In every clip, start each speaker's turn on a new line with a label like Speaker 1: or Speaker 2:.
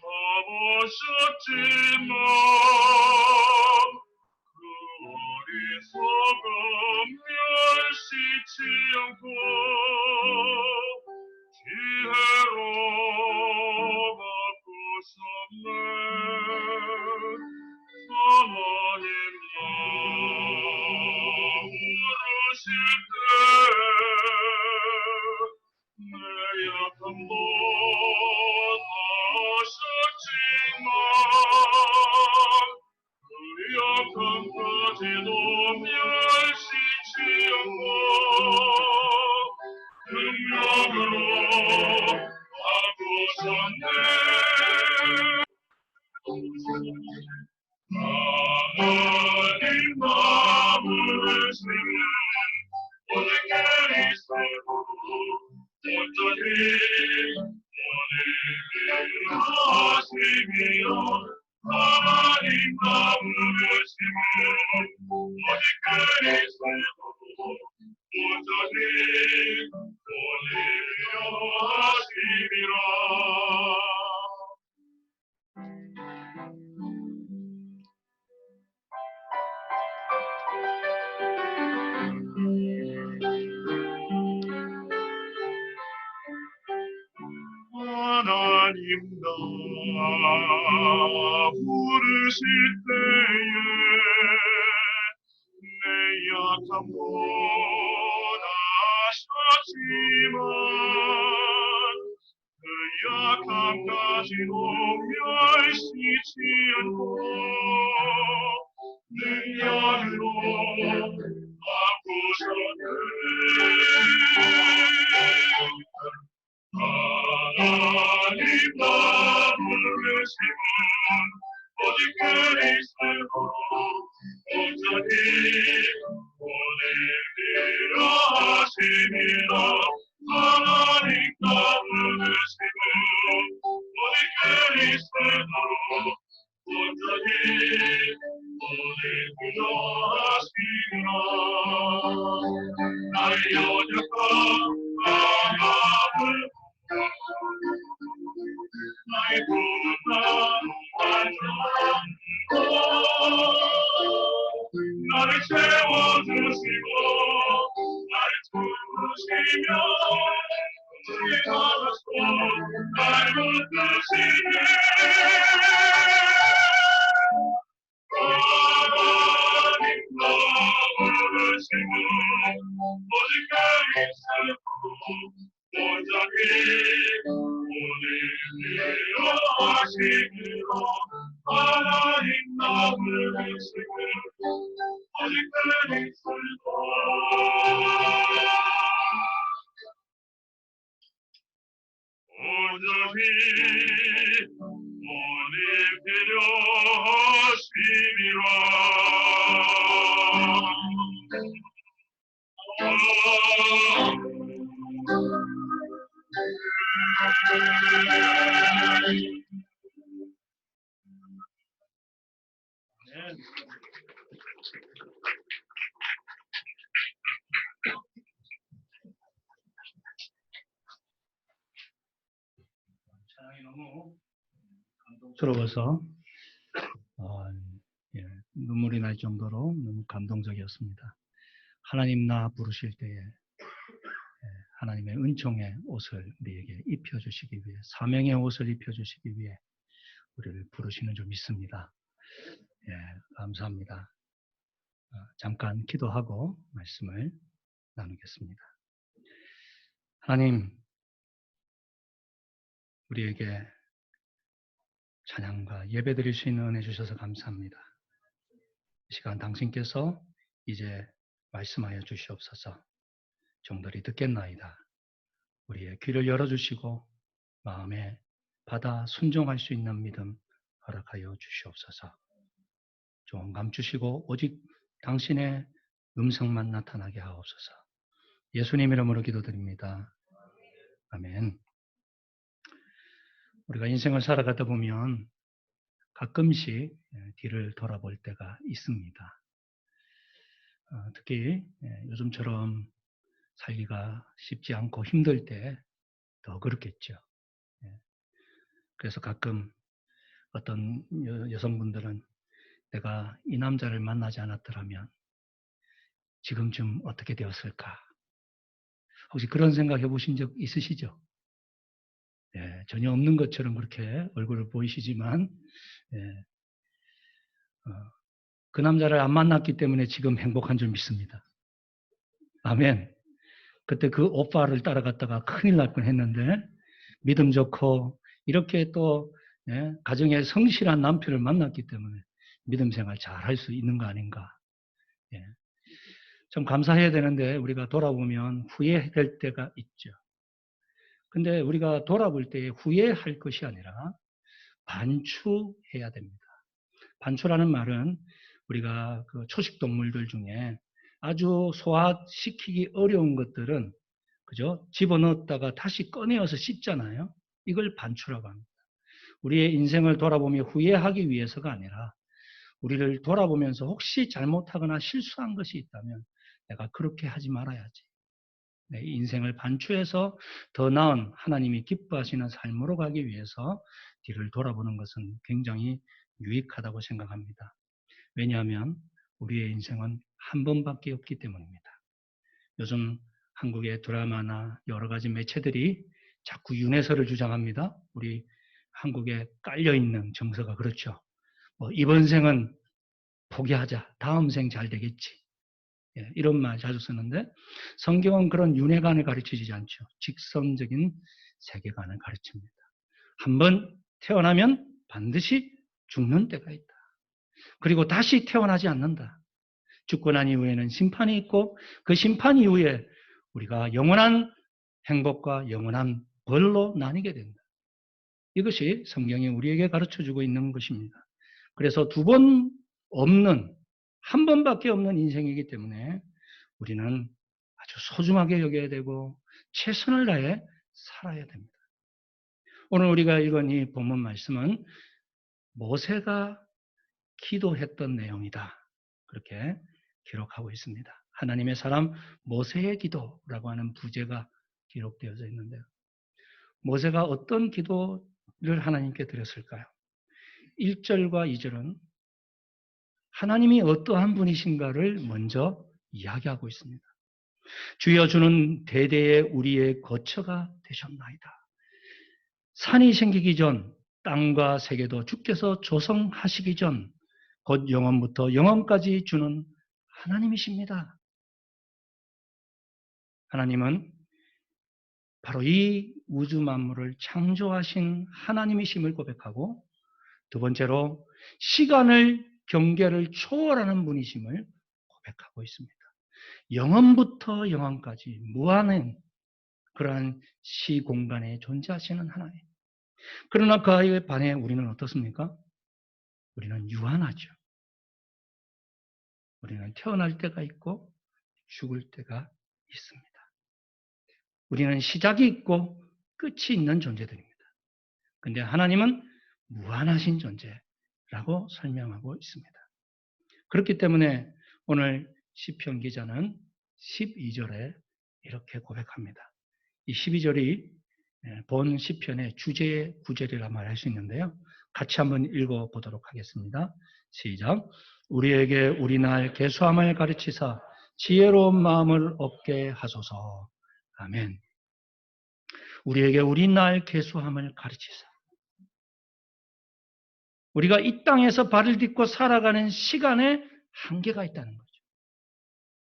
Speaker 1: 가보셨지만 그 어리석음 멸시치 않고 지혜로 바꾸셨네. 하나님 나 부르실 때 내 약함도 아셨지만 그 약함까지도 멸시치 않고 능력으로 바꾸셨네. 하나님 나 부르시면 오직 그리스도로 온전히 하심이여. 하나님 나 부르시면 오직 그리스도로 온전히 하심이라. 하나님 나 부르실 때에 내 약함도 아셨지만 그 약함까지도 멸시치 않고 능력으로 바꾸셨네. 하나님 나 부르시면 오직 그리스도로 온전히 보내리라 하심이라. 하나님 나 부르시면 오직 그리스도로 온전히 보내리라 하심이라. 나의 연약함 마음을 나의 부르다 나를 채워주시고 나를 부르시며 주의 나라서 날 붙드시네. 하나님 나 부르시고 오직 그리스도로 온전히 보내리라 하시니라. 하나님 나 부르시고 오직 그리스도로 온전히 보내리라 하시니라. 너무 감동스러워서 눈물이 날 정도로 너무 감동적이었습니다. 하나님 나 부르실 때에 하나님의 은총의 옷을 우리에게 입혀주시기 위해, 사명의 옷을 입혀주시기 위해 우리를 부르시는 줄 믿습니다. 감사합니다. 잠깐 기도하고 말씀을 나누겠습니다. 하나님, 우리에게 찬양과 예배 드릴 수 있는 은혜 주셔서 감사합니다. 이 시간 당신께서 이제 말씀하여 주시옵소서. 종들이 듣겠나이다. 우리의 귀를 열어주시고 마음에 받아 순종할 수 있는 믿음 허락하여 주시옵소서. 좀 감추시고 오직 당신의 음성만 나타나게 하옵소서. 예수님 이름으로 기도드립니다. 아멘. 우리가 인생을 살아가다 보면 가끔씩 뒤를 돌아볼 때가 있습니다. 특히 요즘처럼 살기가 쉽지 않고 힘들 때 더 그렇겠죠. 그래서 가끔 어떤 여성분들은 내가 이 남자를 만나지 않았더라면 지금쯤 어떻게 되었을까? 혹시 그런 생각 해보신 적 있으시죠? 예, 전혀 없는 것처럼 그렇게 얼굴을 보이시지만 예, 그 남자를 안 만났기 때문에 지금 행복한 줄 믿습니다. 아멘. 그때 그 오빠를 따라갔다가 큰일 날 뻔했는데 믿음 좋고 이렇게 또 예, 가정에 성실한 남편을 만났기 때문에 믿음 생활 잘 할 수 있는 거 아닌가. 예. 좀 감사해야 되는데 우리가 돌아보면 후회될 때가 있죠. 근데 우리가 돌아볼 때 후회할 것이 아니라 반추해야 됩니다. 반추라는 말은 우리가 그 초식 동물들 중에 아주 소화시키기 어려운 것들은 그죠? 집어넣었다가 다시 꺼내어서 씹잖아요. 이걸 반추라고 합니다. 우리의 인생을 돌아보며 후회하기 위해서가 아니라 우리를 돌아보면서 혹시 잘못하거나 실수한 것이 있다면 내가 그렇게 하지 말아야지. 내 인생을 반추해서 더 나은 하나님이 기뻐하시는 삶으로 가기 위해서 뒤를 돌아보는 것은 굉장히 유익하다고 생각합니다. 왜냐하면 우리의 인생은 한 번밖에 없기 때문입니다. 요즘 한국의 드라마나 여러 가지 매체들이 자꾸 윤회설을 주장합니다. 우리 한국에 깔려있는 정서가 그렇죠. 이번 생은 포기하자. 다음 생 잘 되겠지. 예, 이런 말 자주 쓰는데 성경은 그런 윤회관을 가르치지 않죠. 직선적인 세계관을 가르칩니다. 한번 태어나면 반드시 죽는 때가 있다. 그리고 다시 태어나지 않는다. 죽고 난 이후에는 심판이 있고 그 심판 이후에 우리가 영원한 행복과 영원한 벌로 나뉘게 된다. 이것이 성경이 우리에게 가르쳐주고 있는 것입니다. 그래서 두 번 없는, 한 번밖에 없는 인생이기 때문에 우리는 아주 소중하게 여겨야 되고 최선을 다해 살아야 됩니다. 오늘 우리가 읽은 이 본문 말씀은 모세가 기도했던 내용이다. 그렇게 기록하고 있습니다. 하나님의 사람 모세의 기도라고 하는 부제가 기록되어져 있는데요. 모세가 어떤 기도를 하나님께 드렸을까요? 1절과 2절은 하나님이 어떠한 분이신가를 먼저 이야기하고 있습니다. 주여 주는 대대의 우리의 거처가 되셨나이다. 산이 생기기 전 땅과 세계도 주께서 조성하시기 전 곧 영원부터 영원까지 주는 하나님이십니다. 하나님은 바로 이 우주 만물을 창조하신 하나님이심을 고백하고 두 번째로 시간을 경계를 초월하는 분이심을 고백하고 있습니다. 영원부터 영원까지 무한한 그러한 시공간에 존재하시는 하나님. 그러나 그에 반해 우리는 어떻습니까? 우리는 유한하죠. 우리는 태어날 때가 있고 죽을 때가 있습니다. 우리는 시작이 있고 끝이 있는 존재들입니다. 근데 하나님은 무한하신 존재라고 설명하고 있습니다. 그렇기 때문에 오늘 시편 기자는 12절에 이렇게 고백합니다. 이 12절이 본 시편의 주제의 구절이라 말할 수 있는데요. 같이 한번 읽어보도록 하겠습니다. 시작. 우리에게 우리 날 계수함을 가르치사 지혜로운 마음을 얻게 하소서. 아멘. 우리에게 우리 날 계수함을 가르치사. 우리가 이 땅에서 발을 딛고 살아가는 시간에 한계가 있다는 거죠.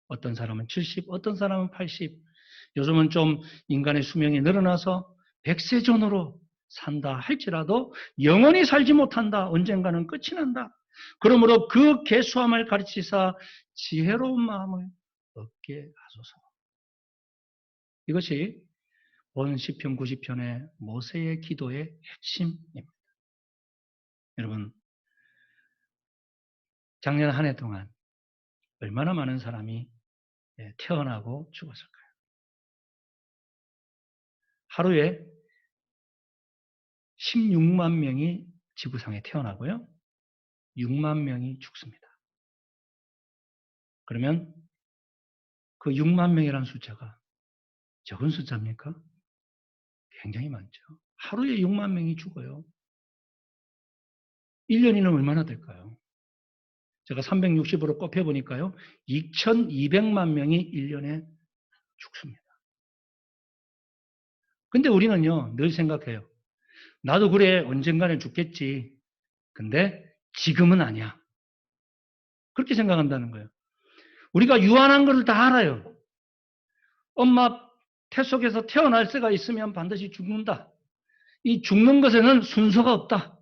Speaker 1: 어떤 사람은 70, 어떤 사람은 80. 요즘은 좀 인간의 수명이 늘어나서 100세 전으로 산다 할지라도 영원히 살지 못한다. 언젠가는 끝이 난다. 그러므로 그 계수함을 가르치사 지혜로운 마음을 얻게 하소서. 이것이 본 시편 90편의 모세의 기도의 핵심입니다. 여러분, 작년 한 해 동안 얼마나 많은 사람이 태어나고 죽었을까요? 하루에 16만 명이 지구상에 태어나고요. 6만 명이 죽습니다. 그러면 그 6만 명이라는 숫자가 적은 숫자입니까? 굉장히 많죠. 하루에 6만 명이 죽어요. 1년이면 얼마나 될까요? 제가 360으로 곱해보니까요. 2200만 명이 1년에 죽습니다. 근데 우리는요, 늘 생각해요. 나도 그래, 언젠가는 죽겠지. 근데 지금은 아니야. 그렇게 생각한다는 거예요. 우리가 유한한 것을 다 알아요. 엄마 태 속에서 태어날 새가 있으면 반드시 죽는다. 이 죽는 것에는 순서가 없다.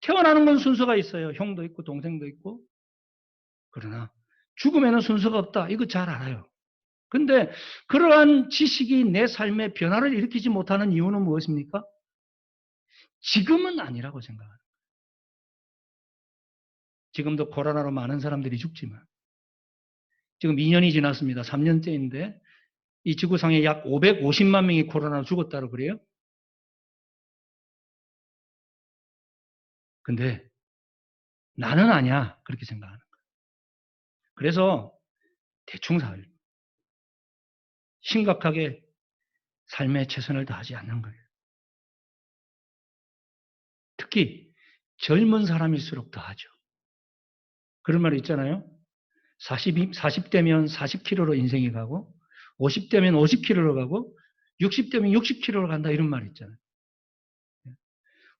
Speaker 1: 태어나는 건 순서가 있어요. 형도 있고 동생도 있고. 그러나 죽음에는 순서가 없다. 이거 잘 알아요. 근데 그러한 지식이 내 삶에 변화를 일으키지 못하는 이유는 무엇입니까? 지금은 아니라고 생각합니다. 지금도 코로나로 많은 사람들이 죽지만 지금 2년이 지났습니다. 3년째인데 이 지구상에 약 550만 명이 코로나로 죽었다고 그래요? 근데 나는 아니야. 그렇게 생각하는 거예요. 그래서 대충 심각하게 삶에 최선을 다하지 않는 거예요. 특히 젊은 사람일수록 더하죠. 그런 말 있잖아요. 40대면 40km로 인생이 가고 50대면 50km로 가고 60대면 60km로 간다 이런 말 있잖아요.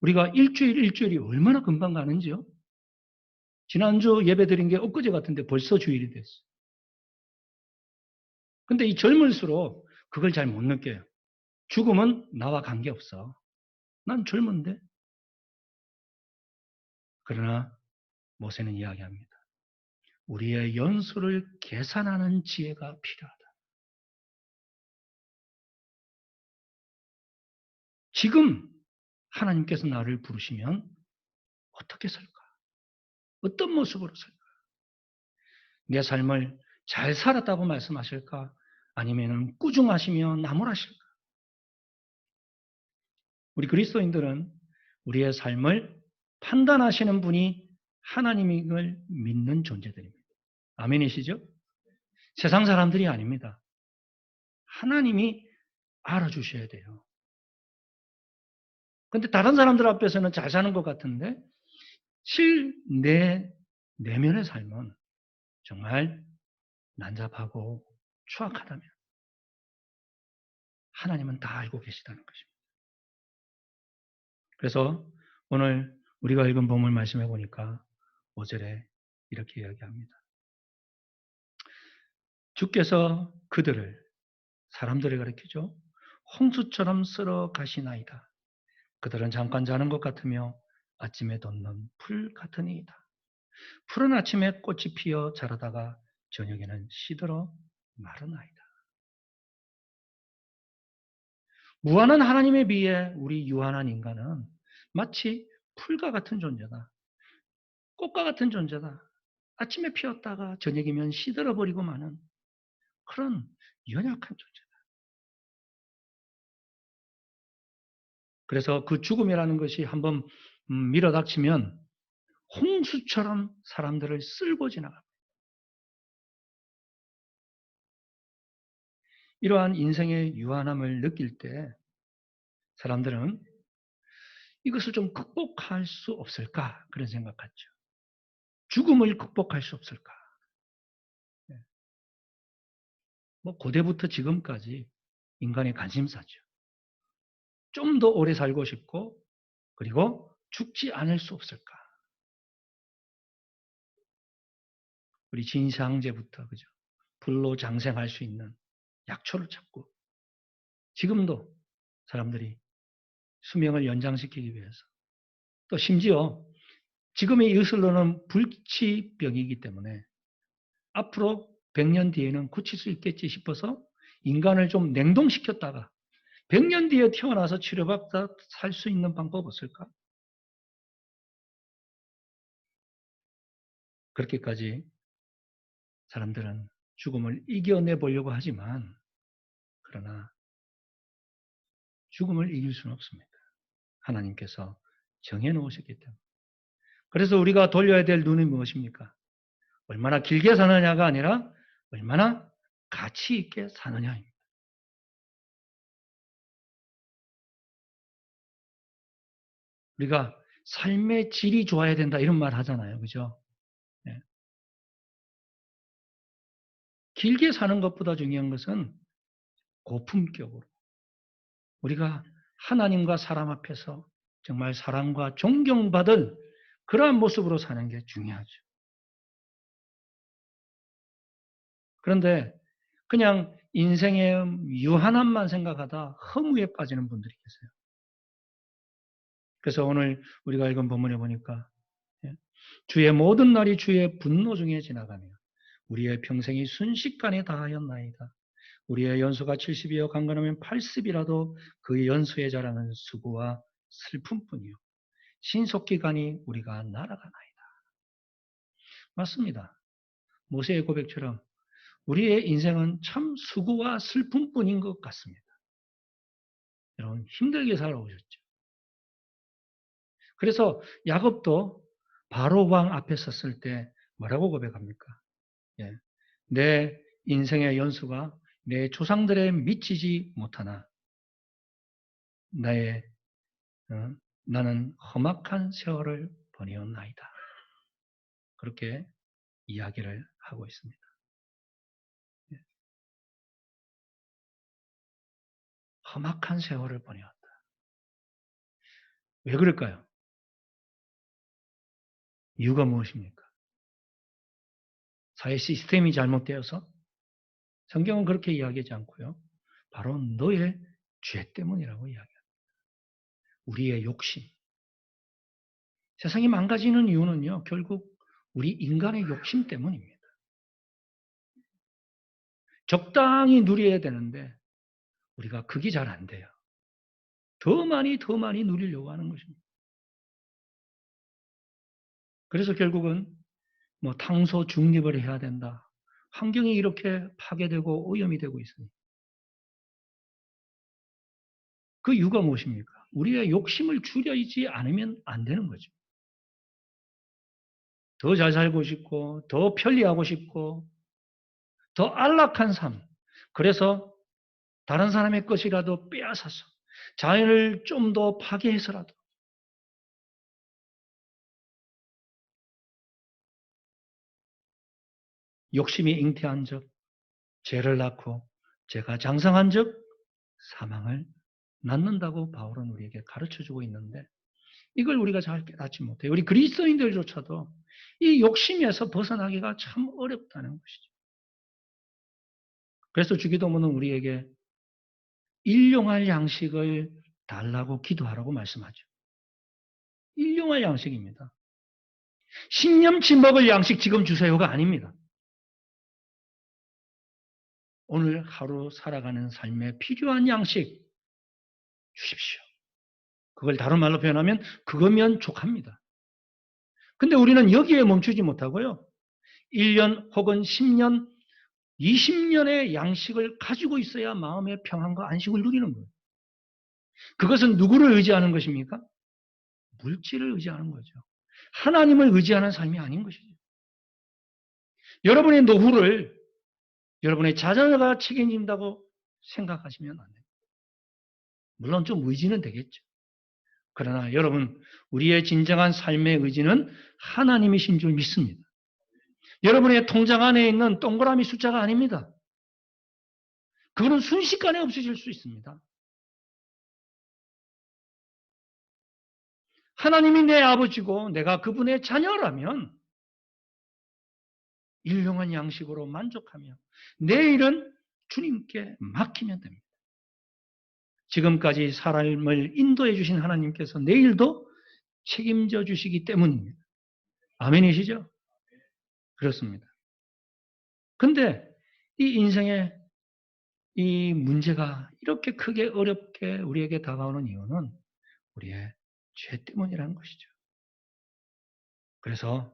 Speaker 1: 우리가 일주일이 얼마나 금방 가는지요? 지난주 예배 드린 게 엊그제 같은데 벌써 주일이 됐어요. 근데 이 젊을수록 그걸 잘 못 느껴요. 죽음은 나와 관계없어. 난 젊은데. 그러나 모세는 이야기합니다. 우리의 연수를 계산하는 지혜가 필요하다. 지금 하나님께서 나를 부르시면 어떻게 살까? 어떤 모습으로 살까? 내 삶을 잘 살았다고 말씀하실까? 아니면 꾸중하시며 나무라실까? 우리 그리스도인들은 우리의 삶을 판단하시는 분이 하나님임을 믿는 존재들입니다. 아멘이시죠? 세상 사람들이 아닙니다. 하나님이 알아주셔야 돼요. 근데 다른 사람들 앞에서는 잘 사는 것 같은데 내 내면의 삶은 정말 난잡하고 추악하다면 하나님은 다 알고 계시다는 것입니다. 그래서 오늘 우리가 읽은 본문 말씀해 보니까 5절에 이렇게 이야기합니다. 주께서 그들을 사람들을 가리키죠. 홍수처럼 쓸어 가시나이다. 그들은 잠깐 자는 것 같으며 아침에 돋는 풀 같으니이다. 푸른 아침에 꽃이 피어 자라다가 저녁에는 시들어 마르나이다. 무한한 하나님에 비해 우리 유한한 인간은 마치 풀과 같은 존재다. 꽃과 같은 존재다. 아침에 피었다가 저녁이면 시들어버리고 마는 그런 연약한 존재다. 그래서 그 죽음이라는 것이 한번 밀어닥치면 홍수처럼 사람들을 쓸고 지나갑니다. 이러한 인생의 유한함을 느낄 때 사람들은 이것을 좀 극복할 수 없을까? 그런 생각하죠. 죽음을 극복할 수 없을까? 뭐 고대부터 지금까지 인간의 관심사죠. 좀 더 오래 살고 싶고 그리고 죽지 않을 수 없을까? 우리 진시황제부터 그죠? 불로 장생할 수 있는 약초를 찾고 지금도 사람들이 수명을 연장시키기 위해서 또 심지어 지금의 이것으로는 불치병이기 때문에 앞으로 100년 뒤에는 고칠 수 있겠지 싶어서 인간을 좀 냉동시켰다가 100년 뒤에 태어나서 치료받다 살 수 있는 방법 없을까? 그렇게까지 사람들은 죽음을 이겨내 보려고 하지만 그러나 죽음을 이길 수는 없습니다. 하나님께서 정해 놓으셨기 때문에. 그래서 우리가 돌려야 될 눈이 무엇입니까? 얼마나 길게 사느냐가 아니라 얼마나 가치 있게 사느냐입니다. 우리가 삶의 질이 좋아야 된다 이런 말 하잖아요. 그죠? 예. 길게 사는 것보다 중요한 것은 고품격으로 우리가 하나님과 사람 앞에서 정말 사랑과 존경받을 그러한 모습으로 사는 게 중요하죠. 그런데 그냥 인생의 유한함만 생각하다 허무에 빠지는 분들이 계세요. 그래서 오늘 우리가 읽은 본문에 보니까 주의 모든 날이 주의 분노 중에 지나가며 우리의 평생이 순식간에 다하였나이다. 우리의 연수가 70이여 강건하면 80이라도 그 연수에 자라는 수고와 슬픔뿐이요 신속기간이 우리가 날아가나이다. 맞습니다. 모세의 고백처럼 우리의 인생은 참 수고와 슬픔뿐인 것 같습니다. 여러분 힘들게 살아오셨죠. 그래서 야곱도 바로 왕 앞에 섰을 때 뭐라고 고백합니까? 예. 내 인생의 연수가 내 조상들에 미치지 못하나 나의 나는 험악한 세월을 보내었나이다. 그렇게 이야기를 하고 있습니다. 예. 험악한 세월을 보내었다. 왜 그럴까요? 이유가 무엇입니까? 사회 시스템이 잘못되어서 성경은 그렇게 이야기하지 않고요. 바로 너의 죄 때문이라고 이야기합니다. 우리의 욕심. 세상이 망가지는 이유는요. 결국 우리 인간의 욕심 때문입니다. 적당히 누려야 되는데 우리가 그게 잘 안 돼요. 더 많이 누리려고 하는 것입니다. 그래서 결국은 뭐 탄소 중립을 해야 된다. 환경이 이렇게 파괴되고 오염이 되고 있으니 그 이유가 무엇입니까? 우리의 욕심을 줄이지 않으면 안 되는 거죠. 더 잘 살고 싶고 더 편리하고 싶고 더 안락한 삶. 그래서 다른 사람의 것이라도 빼앗아서 자연을 좀 더 파괴해서라도 욕심이 잉태한 적 죄를 낳고 죄가 장성한 적 사망을 낳는다고 바울은 우리에게 가르쳐주고 있는데 이걸 우리가 잘 깨닫지 못해요. 우리 그리스도인들조차도 이 욕심에서 벗어나기가 참 어렵다는 것이죠. 그래서 주기도문은 우리에게 일용할 양식을 달라고 기도하라고 말씀하죠. 일용할 양식입니다. 10년치 먹을 양식 지금 주세요가 아닙니다. 오늘 하루 살아가는 삶에 필요한 양식 주십시오. 그걸 다른 말로 표현하면 그거면 족합니다. 근데 우리는 여기에 멈추지 못하고요. 1년 혹은 10년, 20년의 양식을 가지고 있어야 마음의 평안과 안식을 누리는 거예요. 그것은 누구를 의지하는 것입니까? 물질을 의지하는 거죠. 하나님을 의지하는 삶이 아닌 것이죠. 여러분의 노후를 여러분의 자녀가 책임진다고 생각하시면 안 돼요. 물론 좀 의지는 되겠죠. 그러나 여러분, 우리의 진정한 삶의 의지는 하나님이신 줄 믿습니다. 여러분의 통장 안에 있는 동그라미 숫자가 아닙니다. 그거는 순식간에 없어질 수 있습니다. 하나님이 내 아버지고 내가 그분의 자녀라면 일용한 양식으로 만족하며 내일은 주님께 맡기면 됩니다. 지금까지 삶을 인도해 주신 하나님께서 내일도 책임져 주시기 때문입니다. 아멘이시죠? 그렇습니다. 근데 이 인생의 이 문제가 이렇게 크게 어렵게 우리에게 다가오는 이유는 우리의 죄 때문이라는 것이죠. 그래서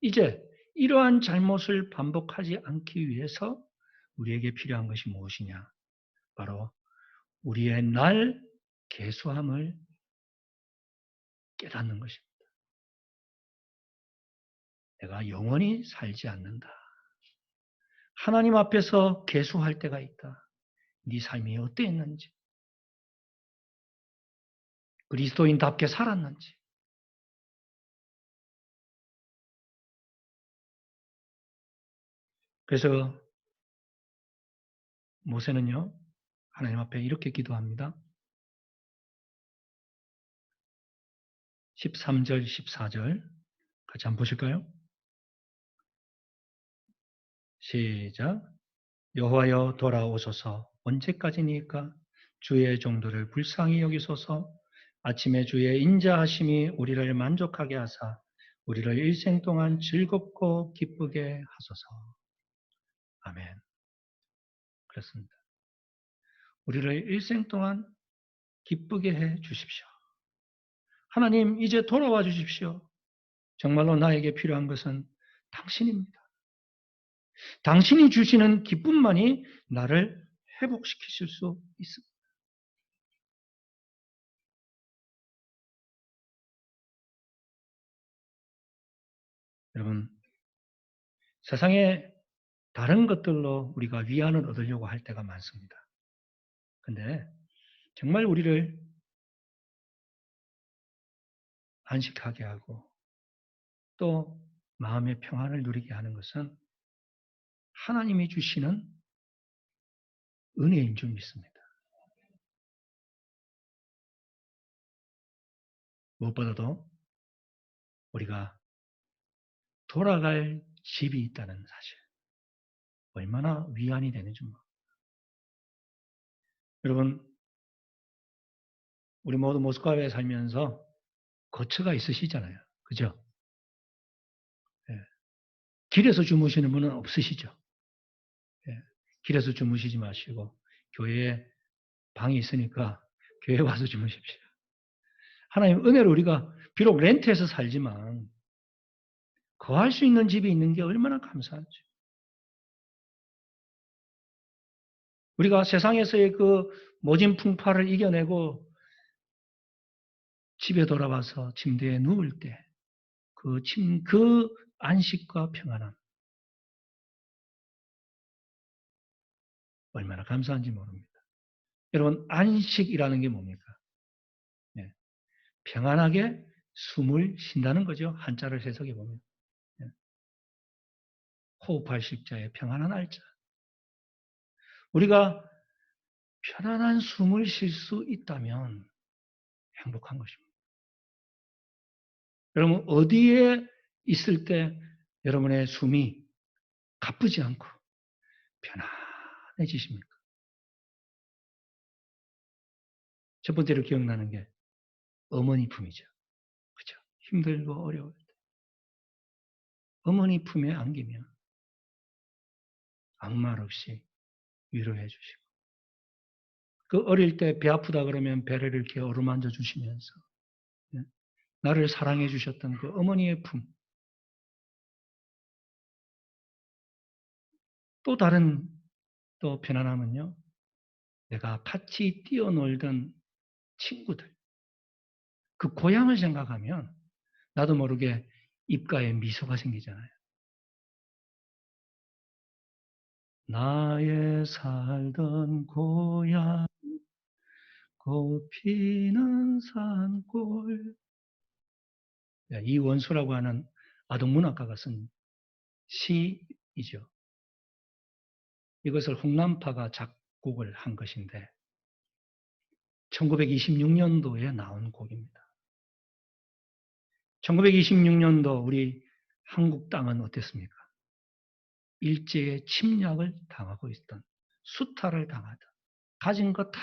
Speaker 1: 이제 이러한 잘못을 반복하지 않기 위해서 우리에게 필요한 것이 무엇이냐? 바로 우리의 날 계수함을 깨닫는 것입니다. 내가 영원히 살지 않는다. 하나님 앞에서 계수할 때가 있다. 네 삶이 어땠는지, 그리스도인답게 살았는지, 그래서 모세는요, 하나님 앞에 이렇게 기도합니다. 13절, 14절 같이 한번 보실까요? 시작. 여호와여 돌아오소서. 언제까지니까? 주의 종들을 불쌍히 여기소서. 아침에 주의 인자하심이 우리를 만족하게 하사 우리를 일생 동안 즐겁고 기쁘게 하소서. 아멘. 그렇습니다. 우리를 일생 동안 기쁘게 해 주십시오. 하나님, 이제 돌아와 주십시오. 정말로 나에게 필요한 것은 당신입니다. 당신이 주시는 기쁨만이 나를 회복시키실 수 있습니다. 여러분, 세상에 다른 것들로 우리가 위안을 얻으려고 할 때가 많습니다. 근데 정말 우리를 안식하게 하고 또 마음의 평안을 누리게 하는 것은 하나님이 주시는 은혜인 줄 믿습니다. 무엇보다도 우리가 돌아갈 집이 있다는 사실, 얼마나 위안이 되는지 모릅니다. 여러분, 우리 모두 모스크바에 살면서 거처가 있으시잖아요. 그죠? 예. 길에서 주무시는 분은 없으시죠? 예. 길에서 주무시지 마시고 교회에 방이 있으니까 교회 와서 주무십시오. 하나님 은혜로 우리가 비록 렌트해서 살지만 거할 수 있는 집이 있는 게 얼마나 감사하죠. 우리가 세상에서의 그 모진 풍파를 이겨내고 집에 돌아와서 침대에 누울 때 그 안식과 평안함 얼마나 감사한지 모릅니다. 여러분, 안식이라는 게 뭡니까? 네. 평안하게 숨을 쉰다는 거죠. 한자를 해석해 보면. 네. 호흡할 식자의 평안한 알자. 우리가 편안한 숨을 쉴 수 있다면 행복한 것입니다. 여러분, 어디에 있을 때 여러분의 숨이 가쁘지 않고 편안해지십니까? 첫 번째로 기억나는 게 어머니 품이죠. 그죠? 힘들고 어려울 때. 어머니 품에 안기면 아무 말 없이 위로해 주시고. 그 어릴 때 배 아프다 그러면 배를 이렇게 어루만져 주시면서 나를 사랑해 주셨던 그 어머니의 품. 또 다른 또 편안함은요. 내가 같이 뛰어놀던 친구들. 그 고향을 생각하면 나도 모르게 입가에 미소가 생기잖아요. 나의 살던 고향 꽃피는 산골. 이원수라고 하는 아동문학가가 쓴 시이죠. 이것을 홍남파가 작곡을 한 것인데 1926년도에 나온 곡입니다. 1926년도 우리 한국 땅은 어땠습니까? 일제의 침략을 당하고 있던, 수탈을 당하던, 가진 거 다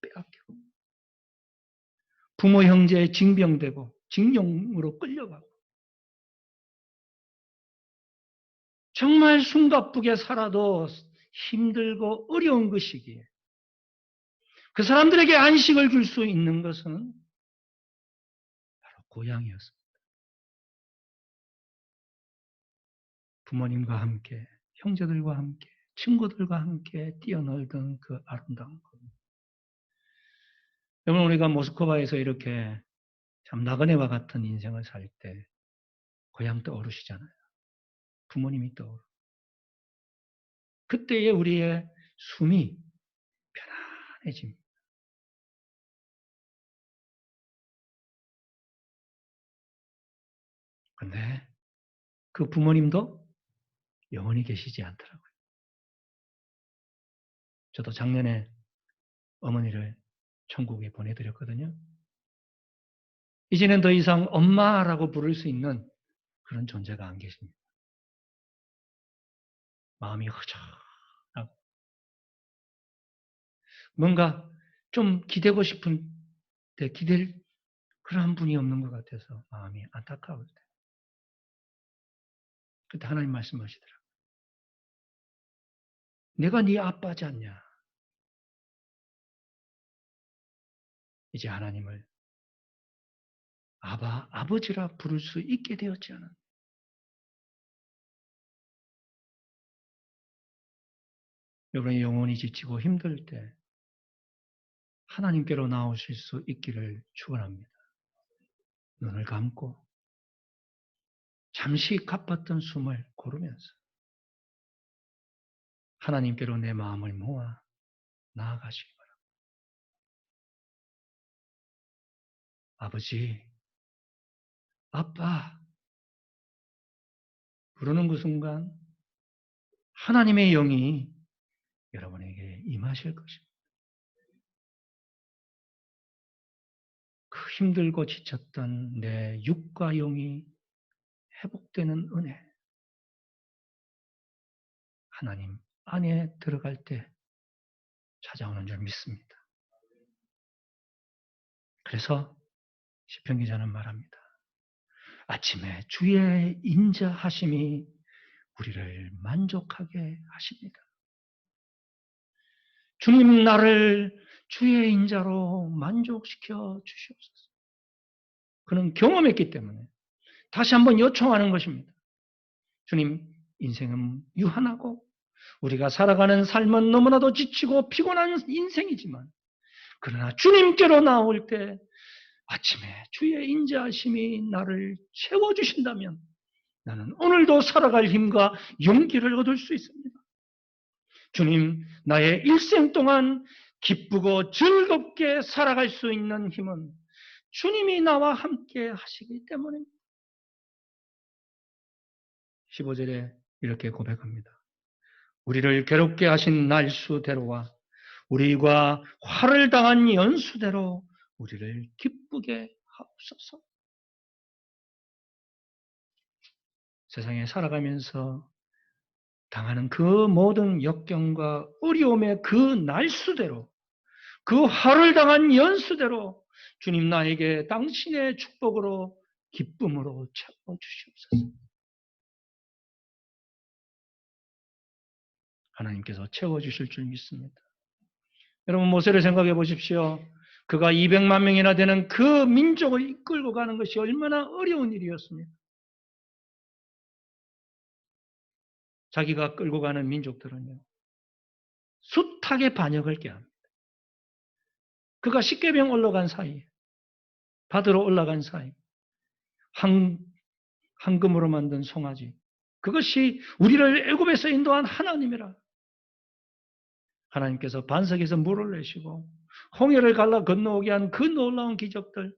Speaker 1: 빼앗기고, 부모 형제에 징병되고 징용으로 끌려가고, 정말 숨가쁘게 살아도 힘들고 어려운 그 시기에 그 사람들에게 안식을 줄 수 있는 것은 바로 고향이었습니다. 부모님과 함께, 형제들과 함께, 친구들과 함께 뛰어놀던 그 아름다운 것. 여러분, 우리가 모스크바에서 이렇게 참 나그네와 같은 인생을 살 때 고향 떠오르시잖아요. 부모님이 떠오르. 그때의 우리의 숨이 편안해집니다. 그런데 그 부모님도 영원히 계시지 않더라고요. 저도 작년에 어머니를 천국에 보내드렸거든요. 이제는 더 이상 엄마라고 부를 수 있는 그런 존재가 안 계십니다. 마음이 허전하고 뭔가 좀 기대고 싶은데 기댈 그런 분이 없는 것 같아서 마음이 안타까울 때. 그때 하나님 말씀하시더라고요. 내가 네 아빠지 않냐. 이제 하나님을 아버지라 부를 수 있게 되었지 않았나. 여러분의 영혼이 지치고 힘들 때 하나님께로 나오실 수 있기를 축원합니다. 눈을 감고 잠시 가빴던 숨을 고르면서 하나님께로 내 마음을 모아 나아가시기 바랍니다. 아버지, 아빠 부르는 그 순간 하나님의 영이 여러분에게 임하실 것입니다. 그 힘들고 지쳤던 내 육과 영이 회복되는 은혜, 하나님 안에 들어갈 때 찾아오는 줄 믿습니다. 그래서 시편 기자는 말합니다. 아침에 주의 인자하심이 우리를 만족하게 하십니다. 주님 나를 주의 인자로 만족시켜 주시옵소서. 그는 경험했기 때문에 다시 한번 요청하는 것입니다. 주님, 인생은 유한하고 우리가 살아가는 삶은 너무나도 지치고 피곤한 인생이지만 그러나 주님께로 나올 때 아침에 주의 인자하심이 나를 채워주신다면 나는 오늘도 살아갈 힘과 용기를 얻을 수 있습니다. 주님, 나의 일생 동안 기쁘고 즐겁게 살아갈 수 있는 힘은 주님이 나와 함께 하시기 때문입니다. 15절에 이렇게 고백합니다. 우리를 괴롭게 하신 날수대로와 우리가 화를 당한 연수대로 우리를 기쁘게 하옵소서. 세상에 살아가면서 당하는 그 모든 역경과 어려움의 그 날수대로 그 화를 당한 연수대로 주님 나에게 당신의 축복으로 기쁨으로 채워주시옵소서. 하나님께서 채워주실 줄 믿습니다. 여러분 모세를 생각해 보십시오. 그가 200만 명이나 되는 그 민족을 이끌고 가는 것이 얼마나 어려운 일이었습니까? 자기가 끌고 가는 민족들은요. 숱하게 반역을 꾀합니다. 그가 십계명 올라간 사이, 받으러 올라간 사이, 황금으로 만든 송아지, 그것이 우리를 애굽에서 인도한 하나님이라. 하나님께서 반석에서 물을 내시고 홍해를 갈라 건너오게 한 그 놀라운 기적들,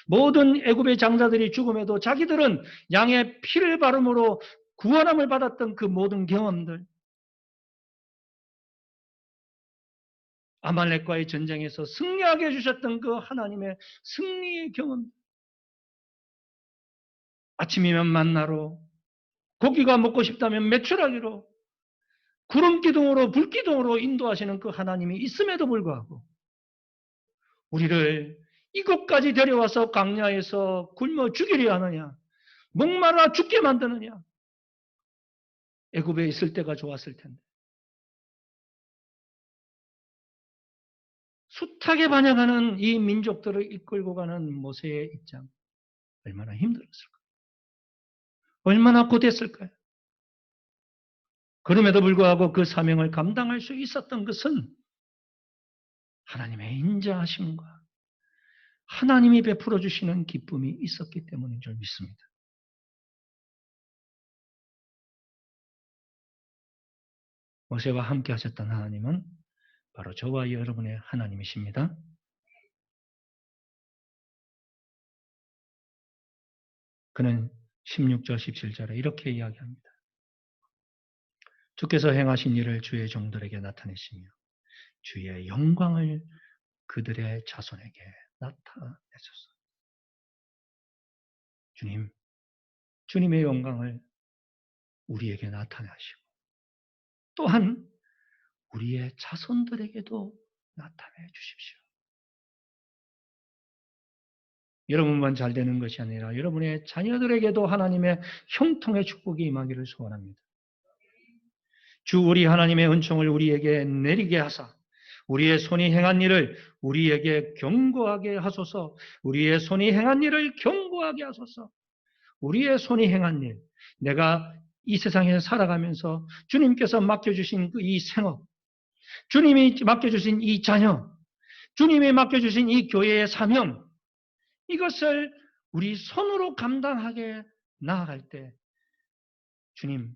Speaker 1: 모든 애굽의 장자들이 죽음에도 자기들은 양의 피를 바름으로 구원함을 받았던 그 모든 경험들, 아말렉과의 전쟁에서 승리하게 해주셨던 그 하나님의 승리의 경험, 아침이면 만나로, 고기가 먹고 싶다면 메추라기로, 구름기둥으로 불기둥으로 인도하시는 그 하나님이 있음에도 불구하고 우리를 이곳까지 데려와서 광야에서 굶어 죽이려 하느냐, 목마르 죽게 만드느냐. 애굽에 있을 때가 좋았을 텐데 숱하게 반역하는 이 민족들을 이끌고 가는 모세의 입장, 얼마나 힘들었을까요? 얼마나 고됐을까요? 그럼에도 불구하고 그 사명을 감당할 수 있었던 것은 하나님의 인자하심과 하나님이 베풀어 주시는 기쁨이 있었기 때문인 줄 믿습니다. 모세와 함께 하셨던 하나님은 바로 저와 여러분의 하나님이십니다. 그는 16절, 17절에 이렇게 이야기합니다. 주께서 행하신 일을 주의 종들에게 나타내시며 주의 영광을 그들의 자손에게 나타내소서. 주님, 주님의 영광을 우리에게 나타내시고 또한 우리의 자손들에게도 나타내 주십시오. 여러분만 잘 되는 것이 아니라 여러분의 자녀들에게도 하나님의 형통의 축복이 임하기를 소원합니다. 주 우리 하나님의 은총을 우리에게 내리게 하사 우리의 손이 행한 일을 우리에게 경고하게 하소서. 우리의 손이 행한 일을 경고하게 하소서. 우리의 손이 행한 일, 내가 이 세상에 살아가면서 주님께서 맡겨주신 이 생업, 주님이 맡겨주신 이 자녀, 주님이 맡겨주신 이 교회의 사명, 이것을 우리 손으로 감당하게 나아갈 때 주님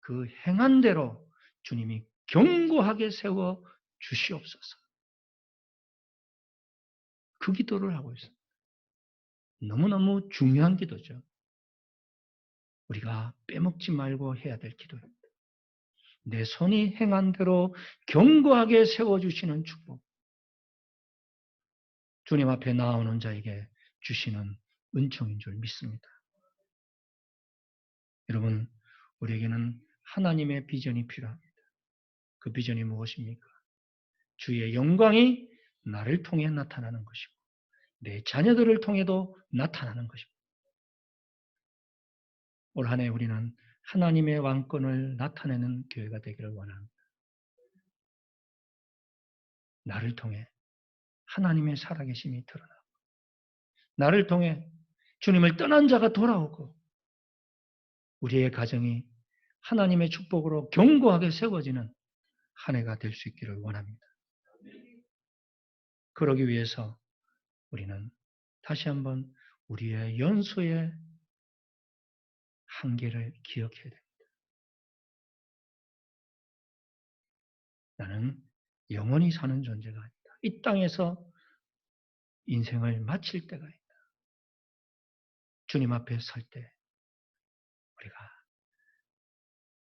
Speaker 1: 그 행한 대로 주님이 견고하게 세워 주시옵소서. 그 기도를 하고 있습니다. 너무너무 중요한 기도죠. 우리가 빼먹지 말고 해야 될 기도입니다. 내 손이 행한 대로 견고하게 세워주시는 축복. 주님 앞에 나오는 자에게 주시는 은총인 줄 믿습니다. 여러분, 우리에게는 하나님의 비전이 필요합니다. 그 비전이 무엇입니까? 주의 영광이 나를 통해 나타나는 것이고 내 자녀들을 통해도 나타나는 것입니다. 올 한 해 우리는 하나님의 왕권을 나타내는 교회가 되기를 원합니다. 나를 통해 하나님의 살아계심이 드러나고 나를 통해 주님을 떠난 자가 돌아오고 우리의 가정이 하나님의 축복으로 견고하게 세워지는 한 해가 될 수 있기를 원합니다. 그러기 위해서 우리는 다시 한번 우리의 연소의 한계를 기억해야 됩니다. 나는 영원히 사는 존재가 아니다. 이 땅에서 인생을 마칠 때가 있다. 주님 앞에 설 때 우리가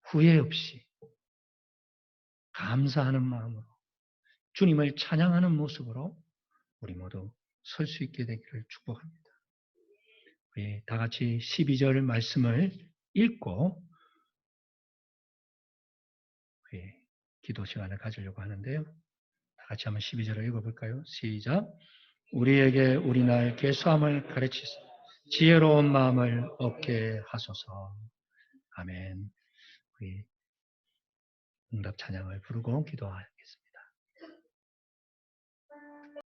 Speaker 1: 후회 없이 감사하는 마음으로 주님을 찬양하는 모습으로 우리 모두 설 수 있게 되기를 축복합니다. 우리 다 같이 12절 말씀을 읽고 우리 기도 시간을 가지려고 하는데요. 다 같이 한번 12절을 읽어볼까요? 시작. 우리에게 우리날 계수함을 가르치사 지혜로운 마음을 얻게 하소서. 아멘. 우리 응답 찬양을 부르고 기도하겠습니다.